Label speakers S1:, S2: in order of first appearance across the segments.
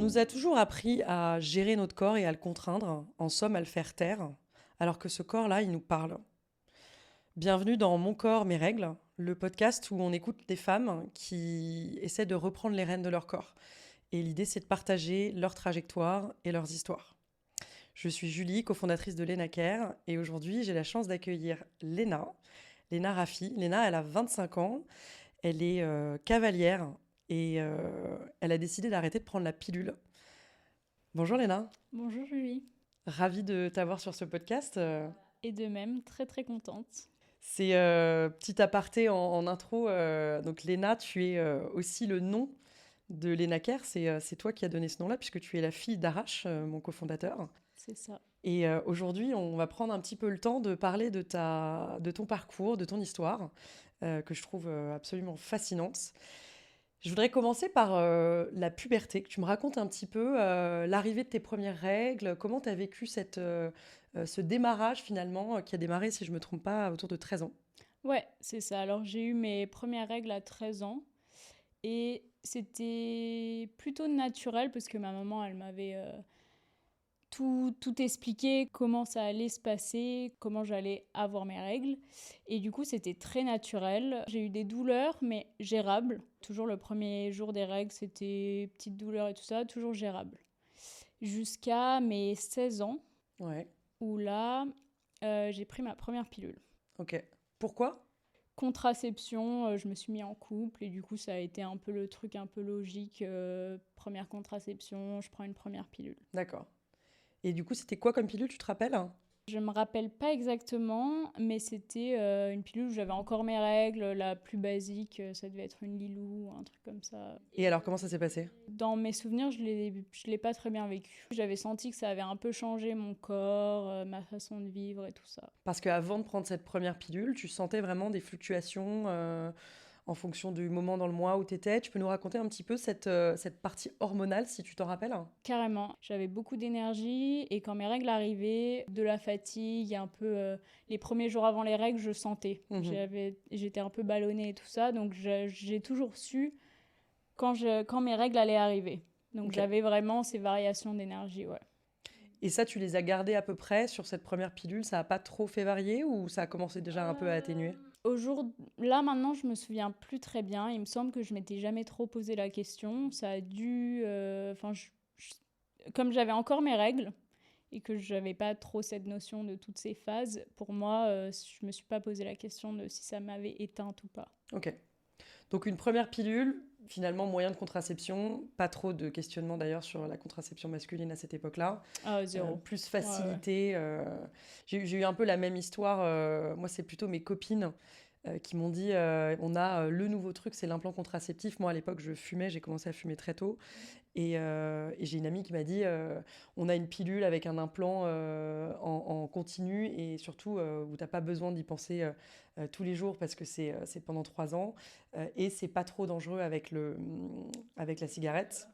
S1: nous a toujours appris à gérer notre corps et à le contraindre, en somme à le faire taire, alors que ce corps-là, il nous parle. Bienvenue dans Mon corps, mes règles, le podcast où on écoute des femmes qui essaient de reprendre les rênes de leur corps. Et l'idée, c'est de partager leur trajectoire et leurs histoires. Je suis Julie, cofondatrice de Lena Care, et aujourd'hui, j'ai la chance d'accueillir Lena Raffi. Lena, elle a 25 ans, elle est cavalière et elle a décidé d'arrêter de prendre la pilule. Bonjour Léna,
S2: Bonjour Julie.
S1: ravie de t'avoir sur ce podcast.
S2: Et de même, très très contente.
S1: C'est petit aparté en intro. Donc Léna, tu es aussi le nom de Lena Care. C'est toi qui as donné ce nom-là puisque tu es la fille d'Arash, mon cofondateur.
S2: C'est ça.
S1: Et aujourd'hui, on va prendre un petit peu le temps de parler de ton parcours, de ton histoire, que je trouve absolument fascinante. Je voudrais commencer par la puberté, que tu me racontes un petit peu l'arrivée de tes premières règles, comment tu as vécu ce démarrage finalement, qui a démarré, si je ne me trompe pas, autour de 13 ans.
S2: Ouais, c'est ça. Alors j'ai eu mes premières règles à 13 ans et c'était plutôt naturel parce que ma maman, elle m'avait tout expliqué, comment ça allait se passer, comment j'allais avoir mes règles. Et du coup, c'était très naturel. J'ai eu des douleurs, mais gérables. Toujours le premier jour des règles, c'était petites douleurs et tout ça, toujours gérable. Jusqu'à mes 16 ans,
S1: Ouais,
S2: où là, j'ai pris ma première pilule.
S1: ok. Pourquoi?
S2: Contraception, je me suis mis en couple et du coup ça a été un peu le truc un peu logique. Première contraception, je prends une première pilule.
S1: D'accord. Et du coup, c'était quoi comme pilule, tu te rappelles?
S2: Je me rappelle pas exactement, mais c'était une pilule où j'avais encore mes règles, la plus basique, ça devait être une Lilou, un truc comme ça.
S1: Et alors, comment ça s'est passé?
S2: Dans mes souvenirs, je l'ai pas très bien vécu. J'avais senti que ça avait un peu changé mon corps, ma façon de vivre et tout ça.
S1: Parce qu'avant de prendre cette première pilule, tu sentais vraiment des fluctuations en fonction du moment dans le mois où tu étais. Tu peux nous raconter un petit peu cette partie hormonale, si tu t'en rappelles?
S2: Carrément, j'avais beaucoup d'énergie et quand mes règles arrivaient, de la fatigue, un peu les premiers jours avant les règles, je sentais.
S1: Mhm.
S2: J'étais un peu ballonnée et tout ça, donc j'ai toujours su quand mes règles allaient arriver. Donc
S1: Ok.
S2: j'avais vraiment ces variations d'énergie, ouais.
S1: Et ça, tu les as gardés à peu près sur cette première pilule? Ça n'a pas trop fait varier ou ça a commencé déjà un peu à atténuer?
S2: Au jour là maintenant, je me souviens plus très bien. Il me semble que je m'étais jamais trop posé la question. Ça a dû, enfin, comme j'avais encore mes règles et que j'avais pas trop cette notion de toutes ces phases, pour moi, je me suis pas posé la question de si ça m'avait éteinte ou pas.
S1: Ok. Donc une première pilule, finalement moyen de contraception, pas trop de questionnement d'ailleurs sur la contraception masculine à cette époque-là.
S2: Ah, zéro.
S1: Plus
S2: Ouais, ouais.
S1: facilité. J'ai eu un peu la même histoire. Moi, c'est plutôt mes copines qui m'ont dit on a le nouveau truc, c'est l'implant contraceptif. Moi, à l'époque, je fumais, j'ai commencé à fumer très tôt. Et j'ai une amie qui m'a dit on a une pilule avec un implant en continu et surtout où tu n'as pas besoin d'y penser tous les jours parce que c'est pendant 3 ans et c'est pas trop dangereux avec la cigarette.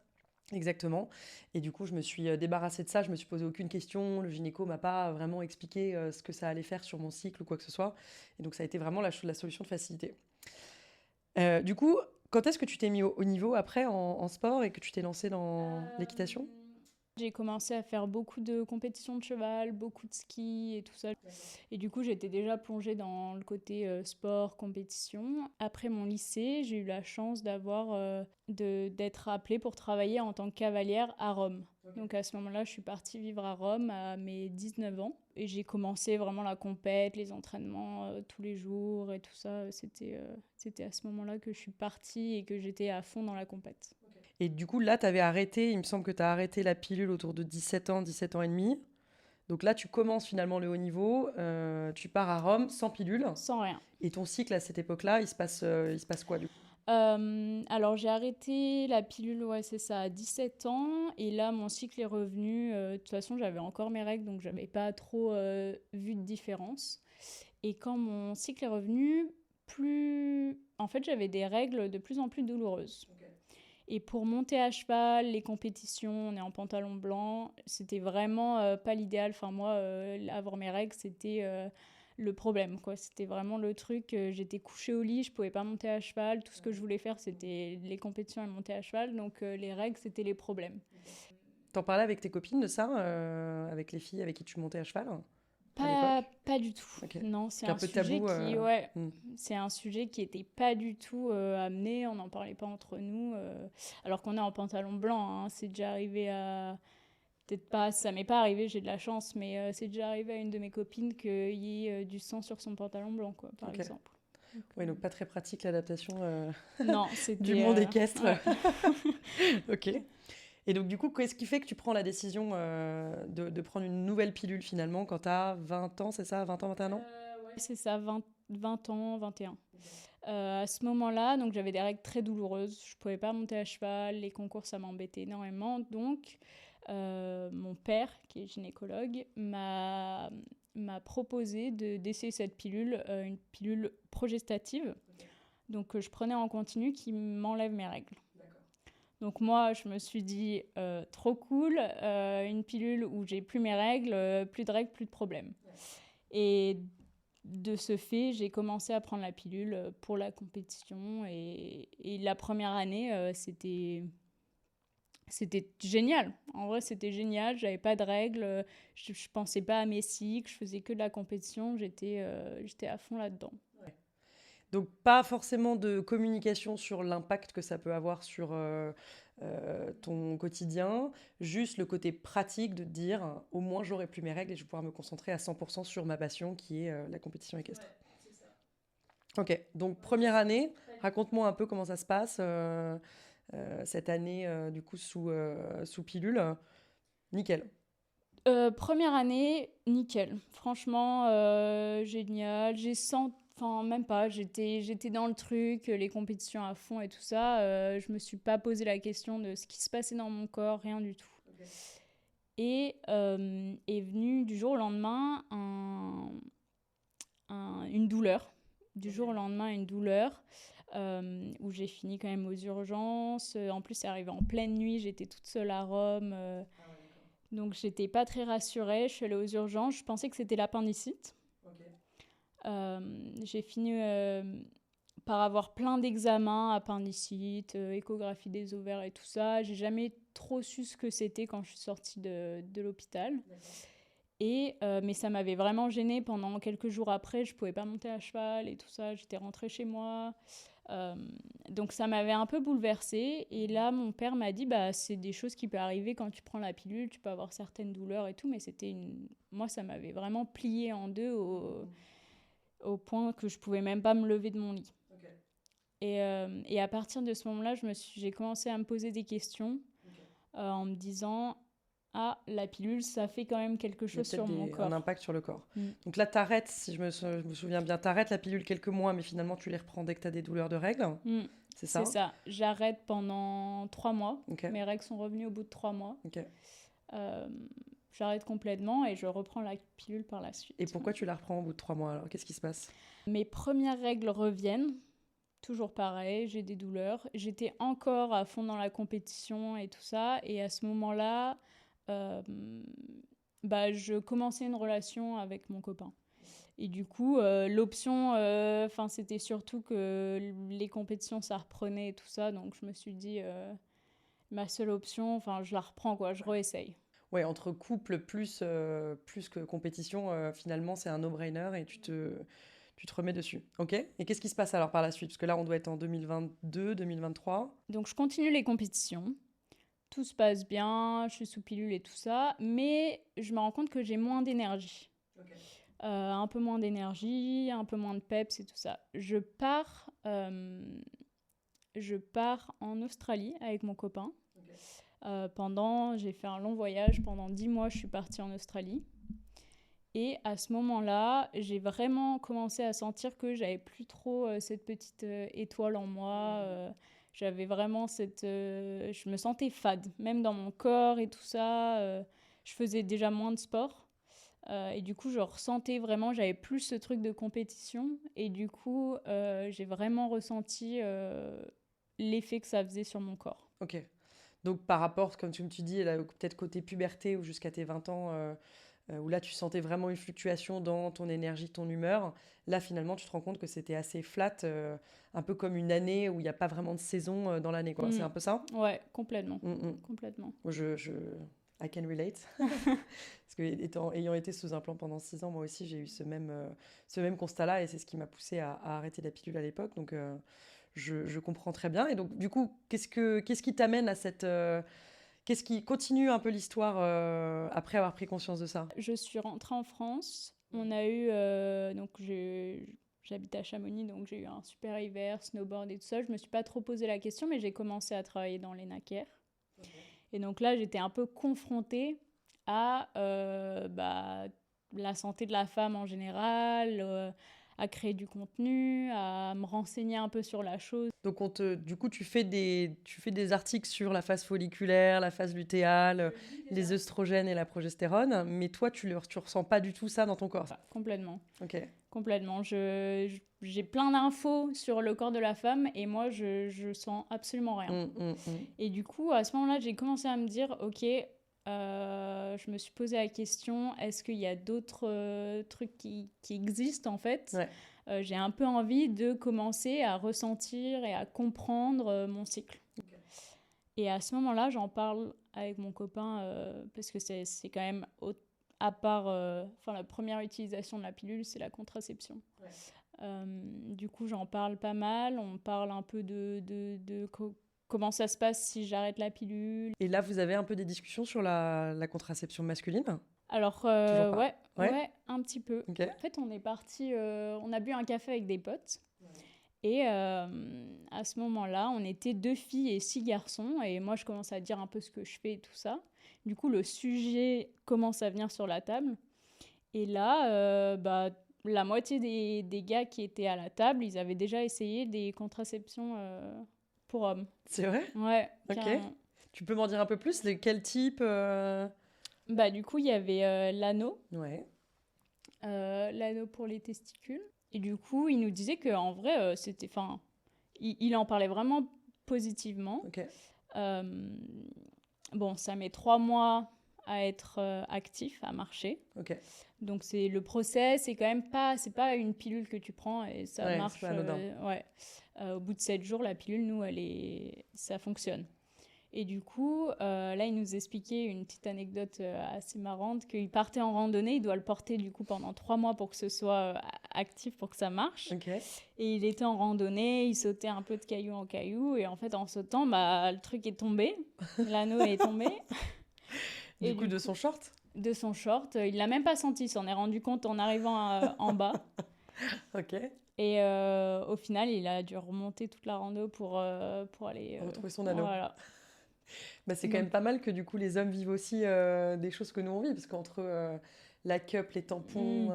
S1: Exactement. Et du coup, je me suis débarrassée de ça. Je me suis posé aucune question. Le gynéco m'a pas vraiment expliqué ce que ça allait faire sur mon cycle ou quoi que ce soit. Et donc, ça a été vraiment la solution de facilité. Du coup, quand est-ce que tu t'es mis au niveau après en sport et que tu t'es lancé dans l'équitation?
S2: J'ai commencé à faire beaucoup de compétitions de cheval, beaucoup de ski et tout ça. Et du coup, j'étais déjà plongée dans le côté sport, compétition. Après mon lycée, j'ai eu la chance d'être appelée pour travailler en tant que cavalière à Rome. Donc à ce moment-là, je suis partie vivre à Rome à mes 19 ans. Et j'ai commencé vraiment la compète, les entraînements tous les jours et tout ça. C'était à ce moment-là que je suis partie et que j'étais à fond dans la compète.
S1: Et du coup, là, tu avais arrêté, il me semble que tu as arrêté la pilule autour de 17 ans, 17 ans et demi. Donc là, tu commences finalement le haut niveau, tu pars à Rome sans pilule.
S2: Sans rien.
S1: Et ton cycle à cette époque-là, il se passe quoi du coup?
S2: Alors j'ai arrêté la pilule, ouais c'est ça, à 17 ans et là mon cycle est revenu. De toute façon j'avais encore mes règles donc j'avais pas trop vu de différence. Et quand mon cycle est revenu, en fait j'avais des règles de plus en plus douloureuses. Et pour monter à cheval, les compétitions, on est en pantalon blanc, c'était vraiment pas l'idéal. Enfin moi, avoir mes règles, c'était le problème, quoi. C'était vraiment le truc, j'étais couchée au lit, je pouvais pas monter à cheval, tout ce que je voulais faire, c'était les compétitions et monter à cheval, donc les règles, c'était les problèmes.
S1: T'en parlais avec tes copines de ça, avec les filles avec qui tu montais à cheval à
S2: Pas,
S1: l'époque?
S2: pas du tout.
S1: Ok.
S2: Non, c'est
S1: C'est un
S2: un
S1: peu
S2: sujet
S1: tabou.
S2: qui, ouais,
S1: Hmm.
S2: c'est un sujet qui était pas du tout amené, on n'en parlait pas entre nous, alors qu'on est en pantalon blanc, hein. C'est déjà arrivé à... Peut-être pas, ça m'est pas arrivé, j'ai de la chance, mais c'est déjà arrivé à une de mes copines qu'il y ait du sang sur son pantalon blanc, quoi, par
S1: Ok.
S2: exemple. Donc,
S1: Oui, donc pas très pratique l'adaptation
S2: non,
S1: du
S2: c'était...
S1: monde équestre.
S2: ouais.
S1: Ok. Et donc, du coup, qu'est-ce qui fait que tu prends la décision de prendre une nouvelle pilule finalement quand tu as 20 ans, c'est ça? 20 ans, 21 ans?
S2: Ouais, c'est ça, 20 ans, 21. À ce moment-là, donc j'avais des règles très douloureuses. Je pouvais pas monter à cheval, les concours, ça m'embêtait énormément. Donc, mon père, qui est gynécologue, m'a proposé d'essayer cette pilule, une pilule progestative. Donc, que je prenais en continu qui m'enlève mes règles. Donc moi, je me suis dit, trop cool, une pilule où j'ai plus mes règles, plus de règles, plus de problèmes. Et de ce fait, j'ai commencé à prendre la pilule pour la compétition. Et la première année, c'était génial. En vrai, c'était génial. J'avais pas de règles, je pensais pas à mes cycles, je faisais que de la compétition. J'étais à fond là-dedans.
S1: Donc, pas forcément de communication sur l'impact que ça peut avoir sur ton quotidien, juste le côté pratique de te dire au moins j'aurai plus mes règles et je vais pouvoir me concentrer à 100% sur ma passion qui est la compétition équestre. Ok, donc première année, raconte-moi un peu comment ça se passe cette année du coup sous pilule. Nickel.
S2: Première année, nickel. Franchement, génial. Enfin, même pas. J'étais dans le truc, les compétitions à fond et tout ça. Je me suis pas posé la question de ce qui se passait dans mon corps, rien du tout. Okay. Et est venu du jour au lendemain une douleur. Du jour au lendemain, une douleur. Où j'ai fini quand même aux urgences. En plus, c'est arrivé en pleine nuit. J'étais toute seule à Rome. Donc, j'étais pas très rassurée. Je suis allée aux urgences. Je pensais que c'était l'appendicite. Okay. J'ai fini par avoir plein d'examens, appendicite, échographie des ovaires et tout ça. J'ai jamais trop su ce que c'était quand je suis sortie de l'hôpital. Mais ça m'avait vraiment gênée pendant quelques jours après. Je pouvais pas monter à cheval et tout ça. J'étais rentrée chez moi. Donc ça m'avait un peu bouleversée. Et là, mon père m'a dit, bah, c'est des choses qui peuvent arriver quand tu prends la pilule. Tu peux avoir certaines douleurs et tout. Mais moi, ça m'avait vraiment plié en deux au point que je pouvais même pas me lever de mon lit. Okay. Et à partir de ce moment-là, j'ai commencé à me poser des questions en me disant... Ah, la pilule, ça fait quand même quelque chose sur mon corps.
S1: Un impact sur le corps. Donc là, t'arrêtes, si je me souviens bien, t'arrêtes la pilule quelques mois, mais finalement, tu les reprends dès que t'as des douleurs de règles. C'est ça?
S2: C'est ça. J'arrête pendant 3 mois.
S1: Okay.
S2: Mes règles sont revenues au bout de 3 mois.
S1: Okay.
S2: J'arrête complètement et je reprends la pilule par la suite.
S1: Et pourquoi tu la reprends au bout de 3 mois alors? Qu'est-ce qui se passe?
S2: Mes premières règles reviennent. Toujours pareil, j'ai des douleurs. J'étais encore à fond dans la compétition et tout ça. Et à ce moment-là... je commençais une relation avec mon copain. Et du coup, l'option, c'était surtout que les compétitions, ça reprenait et tout ça. Donc, je me suis dit, ma seule option, je la reprends, quoi, je réessaye.
S1: Ouais, entre couple plus que compétition, finalement, c'est un no-brainer et tu te remets dessus. Ok. Et qu'est-ce qui se passe alors par la suite? Parce que là, on doit être en 2022, 2023.
S2: Donc, je continue les compétitions. Tout se passe bien, je suis sous pilule et tout ça, mais je me rends compte que j'ai moins d'énergie. Okay. Un peu moins d'énergie, un peu moins de peps et tout ça. Je pars en Australie avec mon copain. Okay. J'ai fait un long voyage, pendant 10 mois, je suis partie en Australie. Et à ce moment-là, j'ai vraiment commencé à sentir que j'avais plus trop cette petite étoile en moi. J'avais vraiment je me sentais fade, même dans mon corps et tout ça. Je faisais déjà moins de sport. Et du coup, je ressentais vraiment, j'avais plus ce truc de compétition. Et du coup, j'ai vraiment ressenti l'effet que ça faisait sur mon corps.
S1: Ok. Donc, par rapport, comme tu dis, là, peut-être côté puberté ou jusqu'à tes 20 ans, où là tu sentais vraiment une fluctuation dans ton énergie, ton humeur. Là finalement tu te rends compte que c'était assez flat, un peu comme une année où il n'y a pas vraiment de saison dans l'année, quoi. C'est un peu ça?
S2: Ouais, complètement.
S1: Mm.
S2: Complètement.
S1: Moi, I can relate. Parce que ayant été sous implant pendant 6 ans, moi aussi j'ai eu ce même constat-là et c'est ce qui m'a poussée à arrêter la pilule à l'époque. Donc je comprends très bien. Et donc du coup, qu'est-ce qui t'amène à qu'est-ce qui continue un peu l'histoire après avoir pris conscience de ça?
S2: Je suis rentrée en France. On a eu. Donc, j'habite à Chamonix, donc j'ai eu un super hiver, snowboard et tout ça. Je me suis pas trop posé la question, mais j'ai commencé à travailler dans les naquères. Et donc là, j'étais un peu confrontée à la santé de la femme en général, à créer du contenu, à me renseigner un peu sur la chose.
S1: Donc du coup, tu fais des articles sur la phase folliculaire, la phase lutéale, les œstrogènes et la progestérone, mais toi, tu ressens pas du tout ça dans ton corps.
S2: Complètement.
S1: Ok.
S2: Complètement. J'ai plein d'infos sur le corps de la femme et moi, je sens absolument rien. Et du coup, à ce moment-là, j'ai commencé à me dire, ok, je me suis posé la question, est-ce qu'il y a d'autres trucs qui existent en fait?
S1: Ouais.
S2: J'ai un peu envie de commencer à ressentir et à comprendre mon cycle. Okay. Et à ce moment-là, j'en parle avec mon copain parce que c'est quand même, à part la première utilisation de la pilule, c'est la contraception. Ouais. Du coup, j'en parle pas mal. On parle un peu de comment ça se passe si j'arrête la pilule.
S1: Et là, vous avez un peu des discussions sur la contraception masculine?
S2: Alors, ouais, un petit peu. Okay. En fait, on est parti, on a bu un café avec des potes. Ouais. Et à ce moment-là, on était 2 filles et 6 garçons. Et moi, je commence à dire un peu ce que je fais et tout ça. Du coup, le sujet commence à venir sur la table. Et là, la moitié des gars qui étaient à la table, ils avaient déjà essayé des contraceptions pour hommes.
S1: C'est vrai?
S2: Ouais.
S1: Ok. Carrément. Tu peux m'en dire un peu plus? De quel type
S2: Du coup, il y avait l'anneau.
S1: Ouais.
S2: L'anneau pour les testicules. Et du coup, il nous disait qu'en vrai, c'était... Enfin, il en parlait vraiment positivement.
S1: Ok.
S2: Bon, ça met 3 mois à être actif, à marcher.
S1: Ok.
S2: Donc, c'est le process, c'est quand même pas... C'est pas une pilule que tu prends et ça marche.
S1: C'est pas anodin.
S2: Au bout de 7 jours, la pilule, nous, ça fonctionne. Et du coup, là, il nous expliquait une petite anecdote assez marrante, qu'il partait en randonnée, il doit le porter du coup pendant 3 mois pour que ce soit actif, pour que ça marche. Okay. Et il était en randonnée, il sautait un peu de caillou en caillou, et en fait, en sautant, le truc est tombé, l'anneau est tombé.
S1: Du coup, de son short ?
S2: De son short, il l'a même pas senti, il s'en est rendu compte en arrivant en bas.
S1: Ok.
S2: Et au final, il a dû remonter toute la rando pour aller...
S1: retrouver son anneau.
S2: Voilà.
S1: C'est quand même pas mal que du coup les hommes vivent aussi des choses que nous on vit, parce qu'entre la cup, les tampons,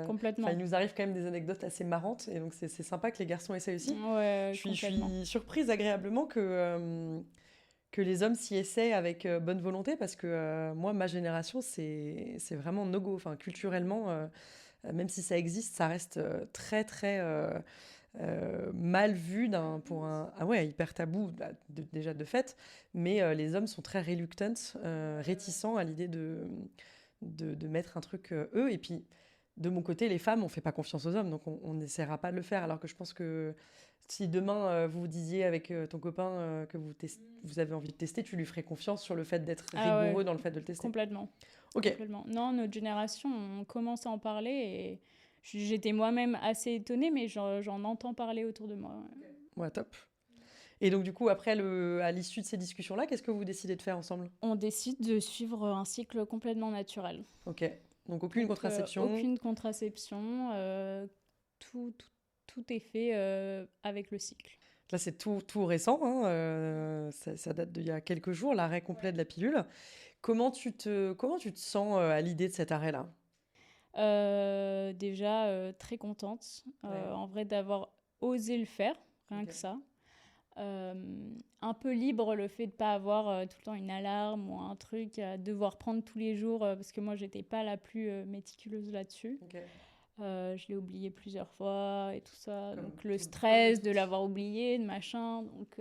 S2: complètement.
S1: Il nous arrive quand même des anecdotes assez marrantes, et donc c'est sympa que les garçons essayent aussi.
S2: Ouais,
S1: je suis surprise agréablement que les hommes s'y essaient avec bonne volonté, parce que moi, ma génération, c'est vraiment no-go. Enfin, culturellement, même si ça existe, ça reste très très mal vu hyper tabou déjà de fait, mais les hommes sont très réticents à l'idée de mettre un truc eux. Et puis de mon côté, les femmes, on fait pas confiance aux hommes, donc on n'essaiera pas de le faire. Alors que je pense que si demain vous disiez avec ton copain que vous avez envie de tester, tu lui ferais confiance sur le fait d'être rigoureux dans le fait de le tester.
S2: Complètement.
S1: Ok.
S2: Complètement. Non, notre génération, on commence à en parler et j'étais moi-même assez étonnée, mais j'en entends parler autour de moi.
S1: Ouais, top. Et donc, du coup, après, à l'issue de ces discussions-là, qu'est-ce que vous décidez de faire ensemble ?
S2: On décide de suivre un cycle complètement naturel.
S1: Ok. Donc, aucune contraception ?
S2: Aucune contraception. Tout est fait avec le cycle.
S1: Là, c'est tout récent. Hein, ça date d'il y a quelques jours, l'arrêt complet de la pilule. Comment tu te sens à l'idée de cet arrêt-là ?
S2: Déjà, très contente. En vrai, d'avoir osé le faire, rien que ça. Un peu libre, le fait de ne pas avoir tout le temps une alarme ou un truc à devoir prendre tous les jours, parce que moi, je n'étais pas la plus méticuleuse là-dessus. Okay. Je l'ai oublié plusieurs fois et tout ça. Donc, le stress de l'avoir oublié, de machin. Donc,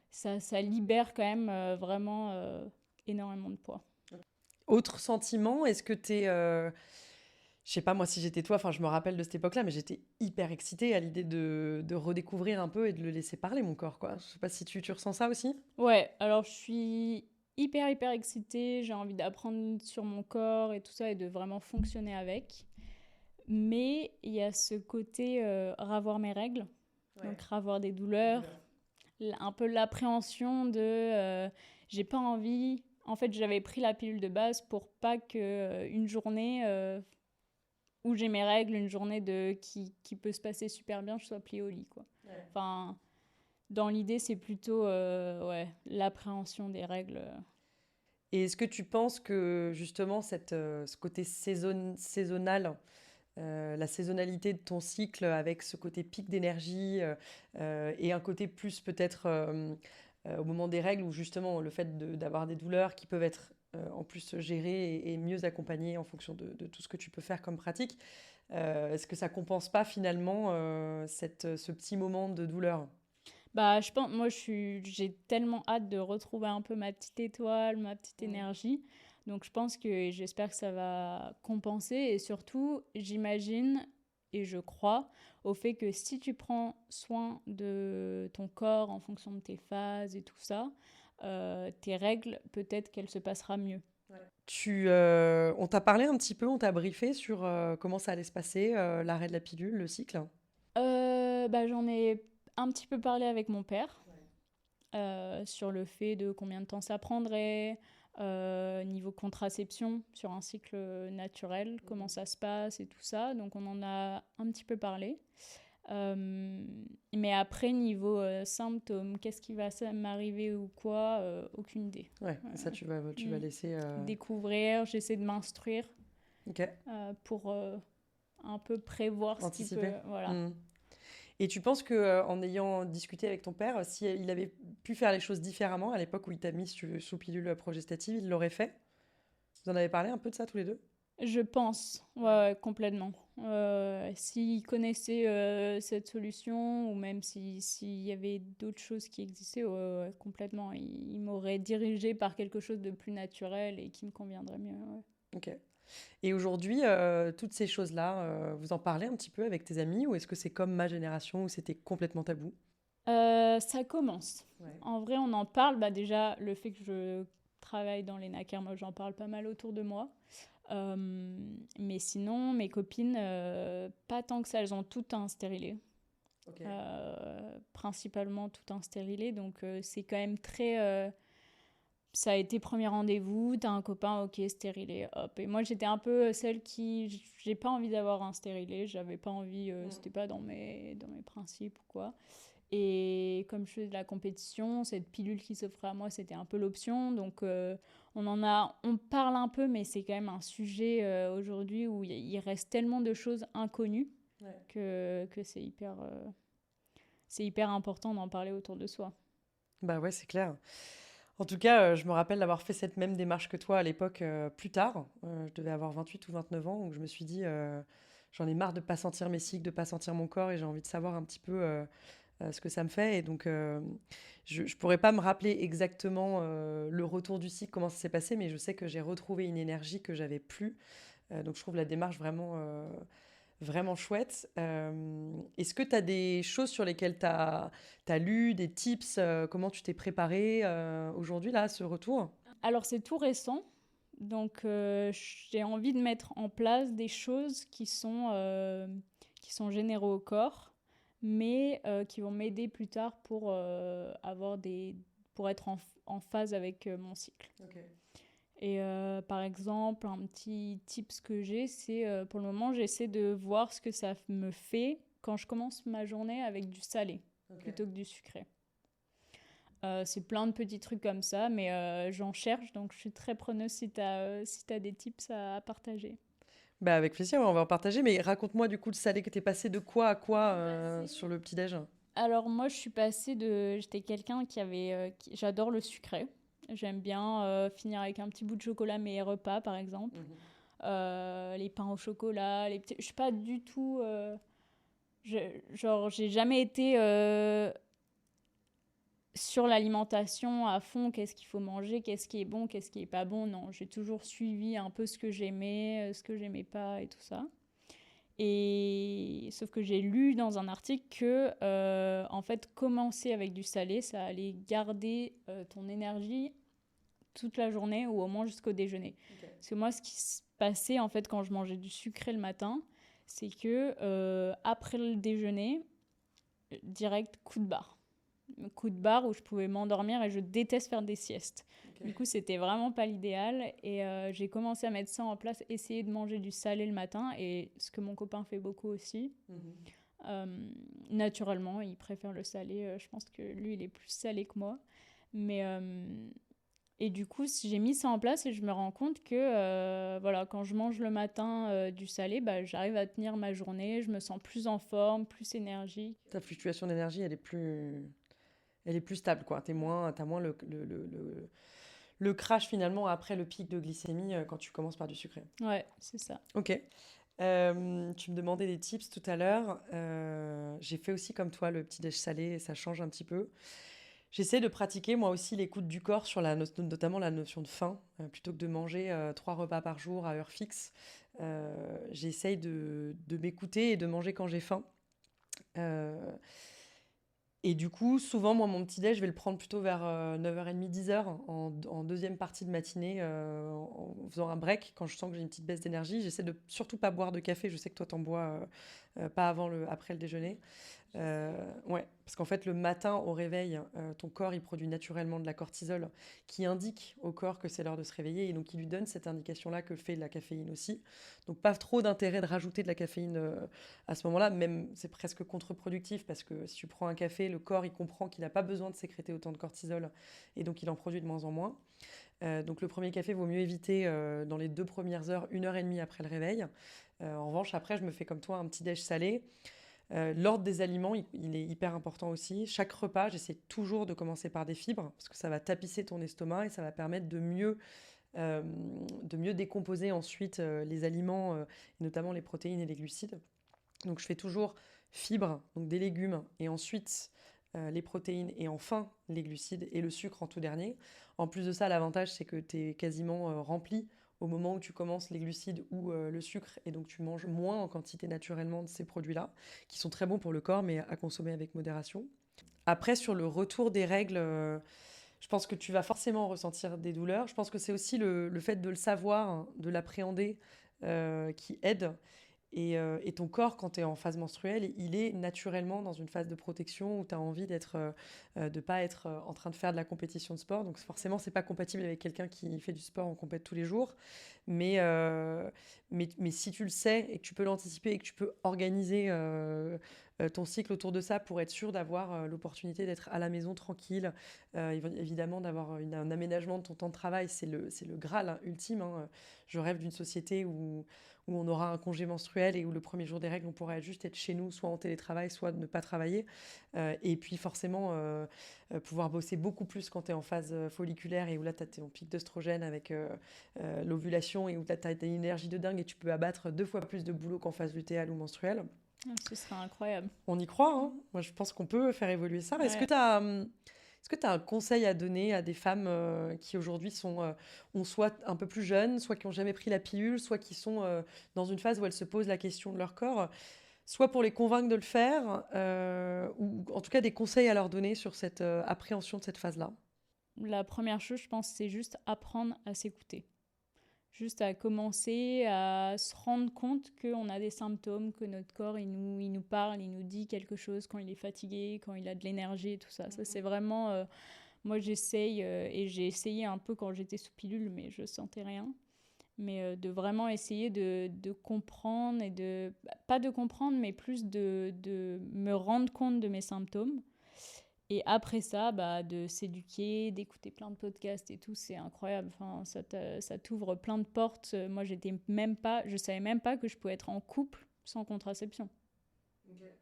S2: ça libère quand même vraiment énormément de poids.
S1: Autre sentiment, est-ce que t'es... Je sais pas, moi, si j'étais toi, enfin, je me rappelle de cette époque-là, mais j'étais hyper excitée à l'idée de redécouvrir un peu et de le laisser parler, mon corps, quoi. Je sais pas si tu ressens ça aussi?
S2: Ouais, alors je suis hyper excitée, j'ai envie d'apprendre sur mon corps et tout ça et de vraiment fonctionner avec. Mais il y a ce côté ravoir mes règles,
S1: Ouais,
S2: donc ravoir des
S1: les
S2: douleurs,
S1: douleurs.
S2: un peu l'appréhension de j'ai pas envie. En fait, j'avais pris la pilule de base pour pas que une journée où j'ai mes règles, une journée qui peut se passer super bien, je sois pliée au lit, quoi.
S1: Ouais.
S2: Enfin, dans l'idée, c'est plutôt ouais, l'appréhension des règles.
S1: Et est-ce que tu penses que justement ce côté saisonnal, la saisonnalité de ton cycle avec ce côté pic d'énergie et un côté plus peut-être au moment des règles où justement le fait d'avoir des douleurs qui peuvent être en plus gérées et mieux accompagnées en fonction de tout ce que tu peux faire comme pratique, est-ce que ça compense pas finalement ce petit moment de douleur?
S2: Bah, je pense, moi, j'ai tellement hâte de retrouver un peu ma petite étoile, ma petite
S1: Mm.
S2: énergie. Donc, je pense que j'espère que ça va compenser. Et surtout, j'imagine et je crois au fait que si tu prends soin de ton corps en fonction de tes phases et tout ça, tes règles, peut-être qu'elle se passera mieux.
S1: On t'a parlé un petit peu, on t'a briefé sur comment ça allait se passer, l'arrêt de la pilule, le cycle?
S2: Bah, j'en ai un petit peu parlé avec mon père. Sur le fait de combien de temps ça prendrait, niveau contraception sur un cycle naturel, comment ça se passe et tout ça. Donc on en a un petit peu parlé. Mais après, niveau symptômes, qu'est-ce qui va m'arriver ou quoi, aucune idée.
S1: Ouais, ça tu vas
S2: Mm.
S1: laisser.
S2: Découvrir, j'essaie de m'instruire
S1: Ok,
S2: pour un peu prévoir ce qui peut...
S1: anticiper.
S2: Voilà.
S1: Hmm. Et tu penses que en ayant discuté avec ton père, si il avait pu faire les choses différemment à l'époque où il t'a mis sous pilule progestative, il l'aurait fait? Vous en avez parlé un peu de ça tous les deux?
S2: Je pense, ouais,
S1: Ouais.
S2: ouais, complètement. S'il connaissait cette solution, ou même s'il y avait d'autres choses qui existaient, ouais, ouais, complètement. Il m'aurait dirigé par quelque chose de plus naturel et qui me conviendrait mieux. Ouais.
S1: Ok. Et aujourd'hui, toutes ces choses-là, vous en parlez un petit peu avec tes amis ou est-ce que c'est comme ma génération où c'était complètement tabou?
S2: Ça commence.
S1: Ouais.
S2: En vrai, on en parle. Bah, déjà, le fait que je travaille dans les NACAR, moi, j'en parle pas mal autour de moi. Euh, mais sinon, mes copines, pas tant que ça, elles ont toutes un stérilet.
S1: Ok.
S2: Principalement tout un stérilé. Donc c'est quand même très... ça a été premier rendez-vous, t'as un copain, ok, stérilé, hop. Et moi j'étais un peu celle qui... J'ai pas envie d'avoir un stérilé, j'avais pas envie,
S1: Mm.
S2: c'était pas dans mes principes ou quoi. Et comme je fais de la compétition, cette pilule qui s'offrait à moi, c'était un peu l'option. Donc on parle un peu, mais c'est quand même un sujet aujourd'hui où il reste tellement de choses inconnues
S1: Ouais.
S2: que c'est hyper important d'en parler autour de soi.
S1: Bah ouais, c'est clair. En tout cas, je me rappelle d'avoir fait cette même démarche que toi à l'époque, plus tard. Je devais avoir 28 ou 29 ans, donc je me suis dit, j'en ai marre de pas sentir mes cycles, de pas sentir mon corps, et j'ai envie de savoir un petit peu ce que ça me fait. Et donc, je pourrais pas me rappeler exactement le retour du cycle, comment ça s'est passé, mais je sais que j'ai retrouvé une énergie que j'avais plus. Donc, je trouve la démarche vraiment chouette. Est-ce que tu as des choses sur lesquelles tu as lu, des tips, comment tu t'es préparé aujourd'hui, là, à ce retour?
S2: Alors c'est tout récent, donc j'ai envie de mettre en place des choses qui sont généraux au corps, mais qui vont m'aider plus tard pour être en phase avec mon cycle.
S1: Ok.
S2: Et par exemple, un petit tips que j'ai, c'est pour le moment, j'essaie de voir ce que ça me fait quand je commence ma journée avec du salé
S1: Ok.
S2: plutôt que du sucré. C'est plein de petits trucs comme ça, mais j'en cherche, donc je suis très preneuse si t'as des tips à partager.
S1: Bah, avec plaisir, ouais, on va en partager. Mais raconte-moi du coup le salé que t'es passé de quoi à quoi sur le petit-déj?
S2: Alors moi, j'étais quelqu'un j'adore le sucré. J'aime bien finir avec un petit bout de chocolat mes repas, par exemple.
S1: Mhm.
S2: Les pains au chocolat, je suis pas du tout... genre, j'ai jamais été sur l'alimentation à fond, qu'est-ce qu'il faut manger, qu'est-ce qui est bon, qu'est-ce qui est pas bon. Non, j'ai toujours suivi un peu ce que j'aimais, ce que j'aimais pas et tout ça. Et sauf que j'ai lu dans un article que en fait commencer avec du salé, ça allait garder ton énergie toute la journée ou au moins jusqu'au déjeuner. Okay. Parce que moi, ce qui se passait en fait quand je mangeais du sucré le matin, c'est que après le déjeuner, direct coup de barre. Coup de barre où je pouvais m'endormir et je déteste faire des siestes. Okay. Du coup, c'était vraiment pas l'idéal et j'ai commencé à mettre ça en place, essayer de manger du salé le matin et ce que mon copain fait beaucoup aussi. Naturellement, il préfère le salé. Je pense que lui, il est plus salé que moi. Mais et du coup, j'ai mis ça en place et je me rends compte que voilà, quand je mange le matin du salé, bah, j'arrive à tenir ma journée, je me sens plus en forme, plus énergique.
S1: Ta fluctuation d'énergie, elle est plus stable, quoi. T'as moins le crash finalement après le pic de glycémie quand tu commences par du sucré.
S2: Ouais, c'est ça.
S1: Ok. Tu me demandais des tips tout à l'heure. J'ai fait aussi comme toi le petit déj salé, ça change un petit peu. J'essaie de pratiquer moi aussi l'écoute du corps sur notamment la notion de faim. Plutôt que de manger 3 repas par jour à heure fixe, j'essaye de m'écouter et de manger quand j'ai faim. Et du coup, souvent, moi, mon petit-déj, je vais le prendre plutôt vers 9h30, 10h, en deuxième partie de matinée, en faisant un break, quand je sens que j'ai une petite baisse d'énergie. J'essaie de surtout pas boire de café. Je sais que toi, t'en bois pas après le déjeuner. Ouais, parce qu'en fait, le matin, au réveil, ton corps, il produit naturellement de la cortisol qui indique au corps que c'est l'heure de se réveiller et donc il lui donne cette indication-là que fait de la caféine aussi. Donc, pas trop d'intérêt de rajouter de la caféine à ce moment-là, même c'est presque contre-productif parce que si tu prends un café, le corps, il comprend qu'il n'a pas besoin de sécréter autant de cortisol et donc il en produit de moins en moins. Donc, le premier café, vaut mieux éviter dans les 2 premières heures, 1h30 après le réveil. En revanche, après, je me fais comme toi un petit déj salé. L'ordre des aliments, il est hyper important aussi. Chaque repas, j'essaie toujours de commencer par des fibres parce que ça va tapisser ton estomac et ça va permettre de mieux décomposer ensuite les aliments, notamment les protéines et les glucides. Donc je fais toujours fibres, donc des légumes, et ensuite les protéines, et enfin les glucides et le sucre en tout dernier. En plus de ça, l'avantage, c'est que tu es quasiment rempli au moment où tu commences les glucides ou le sucre, et donc tu manges moins en quantité naturellement de ces produits-là, qui sont très bons pour le corps, mais à consommer avec modération. Après, sur le retour des règles, je pense que tu vas forcément ressentir des douleurs. Je pense que c'est aussi le fait de le savoir, hein, de l'appréhender, qui aide. Et ton corps, quand tu es en phase menstruelle, il est naturellement dans une phase de protection où tu as envie de ne pas être en train de faire de la compétition de sport. Donc forcément, c'est pas compatible avec quelqu'un qui fait du sport en compète tous les jours. Mais si tu le sais et que tu peux l'anticiper et que tu peux organiser ton cycle autour de ça pour être sûr d'avoir l'opportunité d'être à la maison tranquille, évidemment d'avoir un aménagement de ton temps de travail, c'est le Graal, hein, ultime. Hein. Je rêve d'une société où on aura un congé menstruel et où le premier jour des règles, on pourra juste être chez nous, soit en télétravail, soit ne pas travailler. Et puis forcément, pouvoir bosser beaucoup plus quand tu es en phase folliculaire et où là, tu as ton pic d'œstrogène avec l'ovulation et où tu as une énergie de dingue et tu peux abattre 2 fois plus de boulot qu'en phase lutéale ou menstruelle.
S2: Ce serait incroyable.
S1: On y croit, hein. Moi, je pense qu'on peut faire évoluer ça. Ouais. Est-ce que tu as un conseil à donner à des femmes qui aujourd'hui ont soit un peu plus jeunes, soit qui n'ont jamais pris la pilule, soit qui sont dans une phase où elles se posent la question de leur corps, soit pour les convaincre de le faire, ou en tout cas des conseils à leur donner sur cette appréhension de cette phase-là?
S2: La première chose, je pense, c'est juste apprendre à s'écouter. Juste à commencer à se rendre compte qu'on a des symptômes, que notre corps, il nous parle, il nous dit quelque chose quand il est fatigué, quand il a de l'énergie et tout ça. Ça, c'est vraiment... moi, j'essaye, et j'ai essayé un peu quand j'étais sous pilule, mais je sentais rien. Mais de vraiment essayer de comprendre, et pas de comprendre, mais plus de me rendre compte de mes symptômes. Et après ça, de s'éduquer, d'écouter plein de podcasts et tout, c'est incroyable. Enfin, ça t'ouvre plein de portes. Moi, je savais même pas que je pouvais être en couple sans contraception. Okay.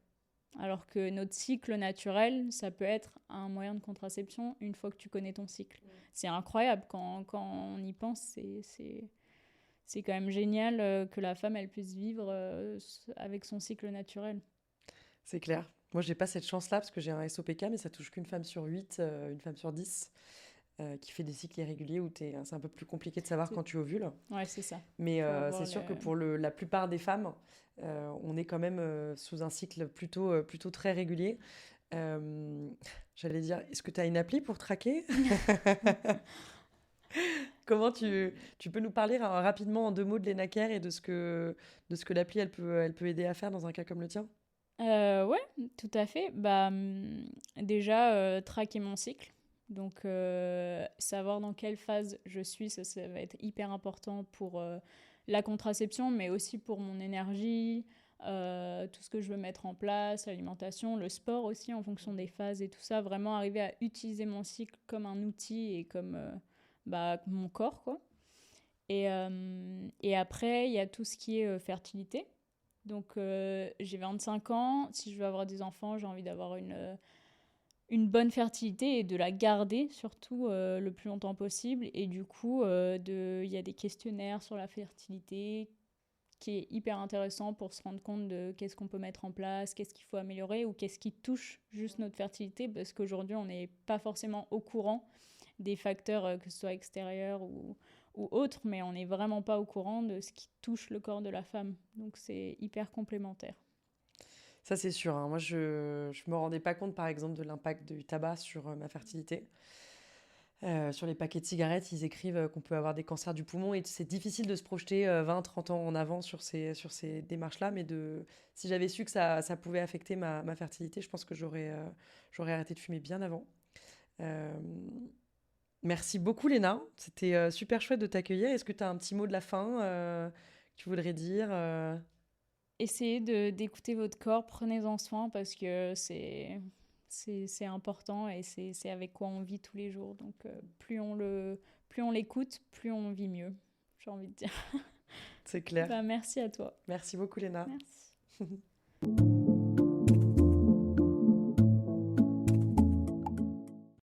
S2: Alors que notre cycle naturel, ça peut être un moyen de contraception une fois que tu connais ton cycle. Ouais. C'est incroyable quand on y pense. C'est quand même génial que la femme, elle puisse vivre avec son cycle naturel.
S1: C'est clair. Moi, j'ai pas cette chance-là parce que j'ai un SOPK, mais ça touche qu'une femme sur 8, une femme sur 10 qui fait des cycles irréguliers où c'est un peu plus compliqué de savoir
S2: C'est-
S1: quand tu ovules.
S2: Ouais, c'est ça.
S1: Mais
S2: Faut avoir
S1: c'est sûr que pour la plupart des femmes, on est quand même sous un cycle plutôt très régulier. Euh, J'allais dire, est-ce que tu as une appli pour traquer? Comment tu peux nous parler rapidement en 2 mots de l'ENACare et de ce que l'appli elle peut aider à faire dans un cas comme le tien?
S2: Ouais, tout à fait. Bah, déjà, traquer mon cycle. Donc, savoir dans quelle phase je suis, ça va être hyper important pour la contraception, mais aussi pour mon énergie, tout ce que je veux mettre en place, l'alimentation, le sport aussi en fonction des phases et tout ça. Vraiment arriver à utiliser mon cycle comme un outil et comme bah, mon corps, quoi. Et après, il y a tout ce qui est fertilité. Donc, j'ai 25 ans. Si je veux avoir des enfants, j'ai envie d'avoir une bonne fertilité et de la garder surtout le plus longtemps possible. Et du coup, il y a des questionnaires sur la fertilité qui est hyper intéressant pour se rendre compte de qu'est-ce qu'on peut mettre en place, qu'est-ce qu'il faut améliorer ou qu'est-ce qui touche juste notre fertilité parce qu'aujourd'hui, on n'est pas forcément au courant des facteurs, que ce soit extérieurs ou autres, mais on n'est vraiment pas au courant de ce qui touche le corps de la femme. Donc c'est hyper complémentaire.
S1: Ça, c'est sûr, hein. Moi, je ne me rendais pas compte, par exemple, de l'impact du tabac sur ma fertilité. Sur les paquets de cigarettes, ils écrivent qu'on peut avoir des cancers du poumon et c'est difficile de se projeter 20-30 ans en avant sur ces démarches-là, mais si j'avais su que ça pouvait affecter ma fertilité, je pense que j'aurais arrêté de fumer bien avant. Euh, Merci beaucoup, Léna. C'était super chouette de t'accueillir. Est-ce que tu as un petit mot de la fin que tu voudrais dire
S2: Essayez d'écouter votre corps, prenez-en soin parce que c'est important et c'est avec quoi on vit tous les jours. Donc plus on l'écoute, plus on vit mieux, j'ai envie de dire.
S1: C'est clair.
S2: Bah, merci à toi.
S1: Merci beaucoup, Léna.
S2: Merci.